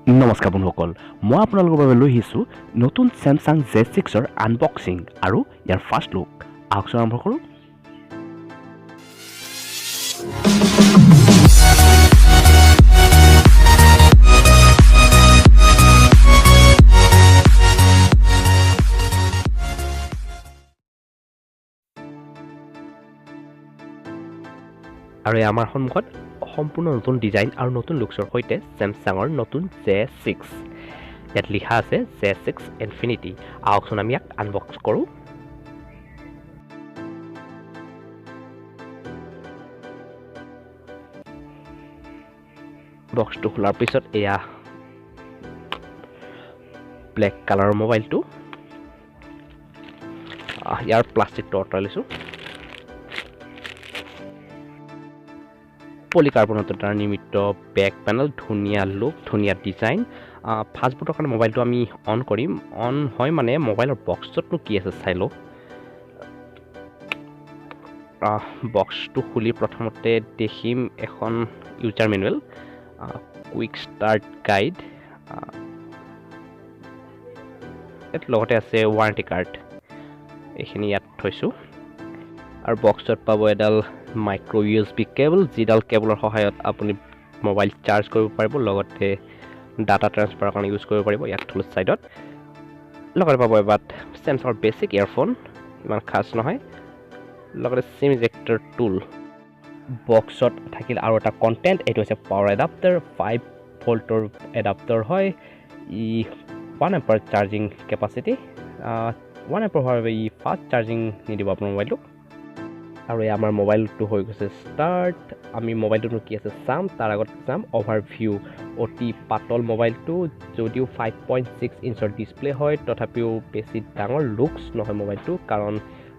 নমস্কাৰ বন্ধুসকল মই আপোনালোকৰ বাবে লৈ আহিছোঁ নতুন Samsung J6 ৰ আনবক্সিং আৰু ইয়াৰ ফাৰ্ষ্ট লুক আহকচোন আৰম্ভ কৰোঁ আৰু আমাৰ সন্মুখত সম্পূৰ্ণ নতুন ডিজাইন আৰু নতুন লুকছৰ সৈতে Samsungৰ নতুন J6 ইয়াত লিখা আছে J6 Infinity আহকচোন আমি ইয়াক আনবক্স কৰোঁ বক্সটো খোলাৰ পিছত এয়া ব্লেক কালাৰৰ মোবাইলটো ইয়াৰ প্লাষ্টিকটো আঁতৰাই লৈছোঁ পলিকাৰ্বনেটৰ দ্বাৰা নিৰ্মিত বেক পেনেল ধুনীয়া লুক ধুনীয়া ডিজাইন ফাষ্ট বুটৰ কাৰণে মোবাইলটো আমি অন কৰিম অন হয় মানে মোবাইলৰ বক্সতনো কি আছে চাই লওঁ বক্সটো খুলি প্ৰথমতে দেখিম এখন user manual quick start guide লগতে আছে ৱাৰেণ্টি কাৰ্ড এইখিনি ইয়াত থৈছোঁ আৰু বক্সত পাব এডাল মাইক্ৰ' USB কেবল যিডাল কেবলৰ সহায়ত আপুনি মোবাইল চাৰ্জ কৰিব পাৰিব লগতে ডাটা ট্ৰান্সফাৰৰ কাৰণে ইউজ কৰিব পাৰিব ইয়াত থলো ছাইডত লগতে পাব এবাৰ Samsungৰ বেছিক ইয়াৰফোন ইমান খাছ নহয় লগতে চিম ইজেক্টৰ টুল বক্সত থাকিল আৰু এটা কণ্টেণ্ট এইটো হৈছে পাৱাৰ এডাপ্টাৰ 5 ভল্টৰ এডাপ্টাৰ হয় ই 1 এম্পাৰ চাৰ্জিং কেপাচিটি 1 এম্পাৰ হোৱাৰ বাবে ই ফাষ্ট চাৰ্জিং নিদিব আপোনাৰ মোবাইলটো আৰু এই আমাৰ মোবাইলটো হৈ গৈছে ষ্টাৰ্ট আমি মোবাইলটোনো কি আছে চাম তাৰ আগত চাম অভাৰভিউ অতি পাতল মোবাইলটো যদিও 5.6 ইঞ্চৰ ডিছপ্লে হয় তথাপিও বেছি ডাঙৰ লুকছ নহয় মোবাইলটো কাৰণ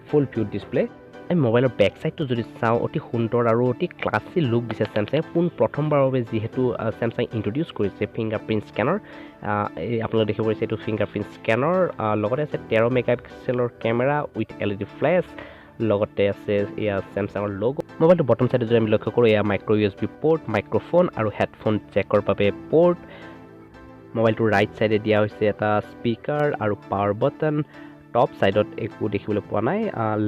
ফুল ভিউ ডিছপ্লে আমি মোবাইলৰ বেক চাইডটো যদি চাওঁ অতি সুন্দৰ আৰু অতি ক্লাছী লুক দিছে Samsung প্ৰথমবাৰৰ বাবে যিহেতু Samsung ইন্ট্ৰডিউচ কৰিছে ফিংগাৰপ্ৰিণ্ট স্কেনাৰ আপোনালোকে দেখিব পাৰিছে এইটো ফিংগাৰপ্ৰিণ্ট স্কেনাৰ লগতে আছে 13 মেগাপিক্সেলৰ কেমেৰা উইথ LED ফ্লেছ লগতে আছে এয়া Samsungৰ লোগো মোবাইলটো বটম সাইডে যদি আমি লক্ষ্য কৰোঁ এয়া মাইক্ৰ' USB পোৰ্ট মাইক্ৰফোন আৰু হেডফোন জেকৰ বাবে পোৰ্ট মোবাইলটো ৰাইট সাইডে দিয়া হৈছে এটা স্পিকাৰ আৰু পাৱাৰ বাটন টপ সাইডত একো দেখিবলৈ পোৱা নাই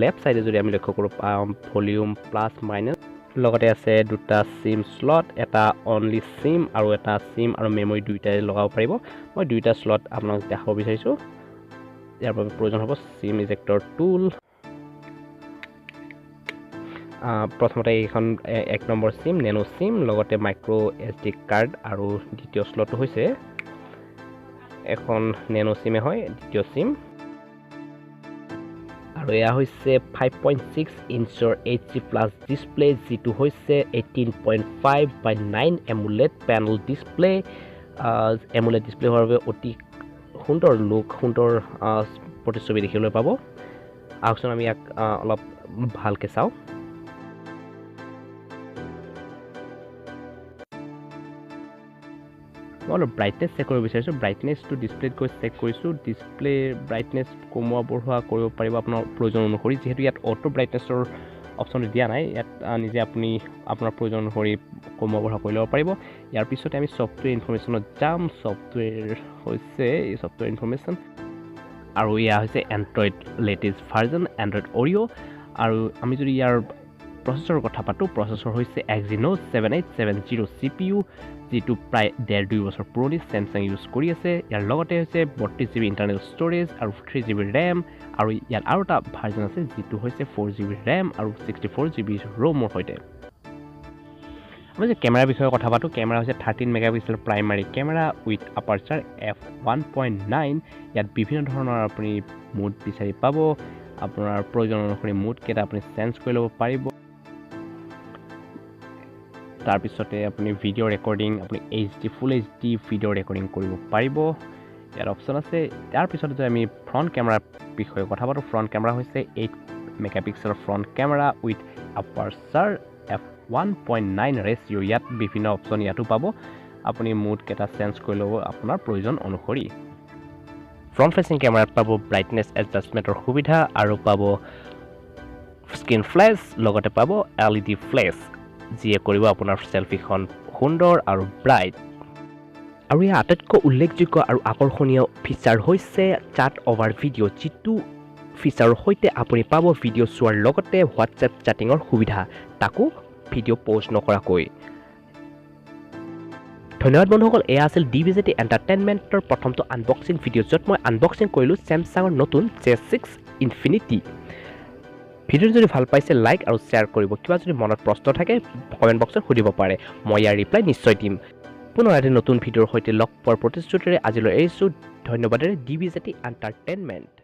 লেফট সাইডে যদি আমি লক্ষ্য কৰোঁ ভলিউম প্লাছ মাইনাছ লগতে আছে দুটা সিম স্লট এটা অনলি সিম আৰু এটা সিম আৰু মেমৰি দুইটাই লগাব পাৰিব মই দুইটা স্লট আপোনাক দেখাব বিচাৰিছোঁ ইয়াৰ বাবে প্ৰয়োজন হ'ব সিম ইজেক্টৰ টুল প্ৰথমতে এইখন এক নম্বৰ সিম নেনো সিম লগতে মাইক্ৰ' SD কাৰ্ড আৰু দ্বিতীয় স্লটটো হৈছে এখন নেনো সিমে হয় দ্বিতীয় সিম আৰু এয়া হৈছে 5.6 ইঞ্চৰ HD প্লাছ ডিছপ্লে যিটো হৈছে 18.5 by 9 AMOLED panel display AMOLED display হোৱাৰ বাবে অতি সুন্দৰ লুক সুন্দৰ প্ৰতিচ্ছবি দেখিবলৈ পাব আহকচোন আমি ইয়াক অলপ ভালকৈ চাওঁ মই অলপ ব্ৰাইটনেছ চেক কৰিব বিচাৰিছোঁ ব্ৰাইটনেছটো ডিছপ্লেত গৈ চেক কৰিছোঁ ডিছপ্লে ব্ৰাইটনেছ কমোৱা বঢ়োৱা কৰিব পাৰিব আপোনাৰ প্ৰয়োজন অনুসৰি যিহেতু ইয়াত অটো ব্ৰাইটনেছৰ অপশ্যনটো দিয়া নাই ইয়াত নিজে আপুনি আপোনাৰ প্ৰয়োজন অনুসৰি কমোৱা বঢ়োৱা কৰি ল'ব পাৰিব ইয়াৰ পিছতে আমি ছফ্টৱেৰ ইনফৰমেশ্যনত যাম ছফ্টৱেৰ হৈছে এই ছফ্টৱেৰ ইনফৰমেশ্যন আৰু এয়া হৈছে Android latest version Android Oreo' আৰু আমি যদি ইয়াৰ প্ৰচেছৰৰ কথা পাতোঁ প্ৰচেছৰ হৈছে Exynos 7870 CPU যিটো প্ৰায় 1.5-2 বছৰ পুৰণি Samsung ইউজ কৰি আছে ইয়াৰ লগতে হৈছে 32GB ইণ্টাৰনেল ষ্ট'ৰেজ আৰু 3GB ৰেম আৰু ইয়াত আৰু এটা ভাৰ্জন আছে যিটো হৈছে 4GB ৰেম আৰু 64GB ৰোমৰ সৈতে আমি যে কেমেৰাৰ বিষয়ে কথা পাতোঁ কেমেৰা হৈছে 13 মেগাপিক্সেলৰ primary camera with aperture f1.9 ইয়াত বিভিন্ন ধৰণৰ আপুনি মুড বিচাৰি পাব আপোনাৰ প্ৰয়োজন অনুসৰি মুড কেইটা আপুনি চেঞ্জ কৰি ল'ব পাৰিব তাৰপিছতে আপুনি ভিডিঅ' ৰেকৰ্ডিং আপুনি ফুল HD ভিডিঅ' ৰেকৰ্ডিং কৰিব পাৰিব ইয়াৰ অপশ্যন আছে তাৰপিছতে যদি আমি ফ্ৰণ্ট কেমেৰাৰ বিষয়ে কথা পাতোঁ ফ্ৰণ্ট কেমেৰা হৈছে 8 মেগাপিক্সেলৰ front camera with aperture f1.9 ratio' ইয়াত বিভিন্ন অপশ্যন ইয়াতো পাব আপুনি মুড কেইটা চেঞ্জ কৰি ল'ব আপোনাৰ প্ৰয়োজন অনুসৰি ফ্ৰণ্ট ফেচিং কেমেৰাত পাব ব্ৰাইটনেছ এডজাষ্টমেণ্টৰ সুবিধা আৰু পাব স্ক্ৰীন ফ্লেছ লগতে পাব LED ফ্লেছ যিয়ে কৰিব আপোনাৰ সেলফিখন সুন্দৰ আৰু ব্ৰাইট আৰু ইয়াৰ আটাইতকৈ উল্লেখযোগ্য আৰু আকৰ্ষণীয় ফিচাৰ হৈছে চাট অভাৰ ভিডিঅ' যিটো ফিচাৰৰ সৈতে আপুনি পাব ভিডিঅ' চোৱাৰ লগতে হোৱাটছএপ চেটিঙৰ সুবিধা তাকো ভিডিঅ' প'ষ্ট নকৰাকৈ ধন্যবাদ বন্ধুসকল এয়া আছিল DBJT এণ্টাৰটেইনমেণ্টৰ প্ৰথমটো আনবক্সিং ভিডিঅ' য'ত মই আনবক্সিং কৰিলোঁ চেমচাঙৰ নতুন J6 ইনফিনিটি ভিডিঅ'টো যদি ভাল পাইছে লাইক আৰু শ্বেয়াৰ কৰিব কিবা যদি মনত প্ৰশ্ন থাকে কমেণ্ট বক্সত সুধিব পাৰে মই ইয়াৰ ৰিপ্লাই নিশ্চয় দিম পুনৰ এটি নতুন ভিডিঅ'ৰ সৈতে লগ পোৱাৰ প্ৰতিশ্ৰুতিৰে আজিলৈ এৰিছোঁ ধন্যবাদেৰে DBJT এণ্টাৰটেইনমেণ্ট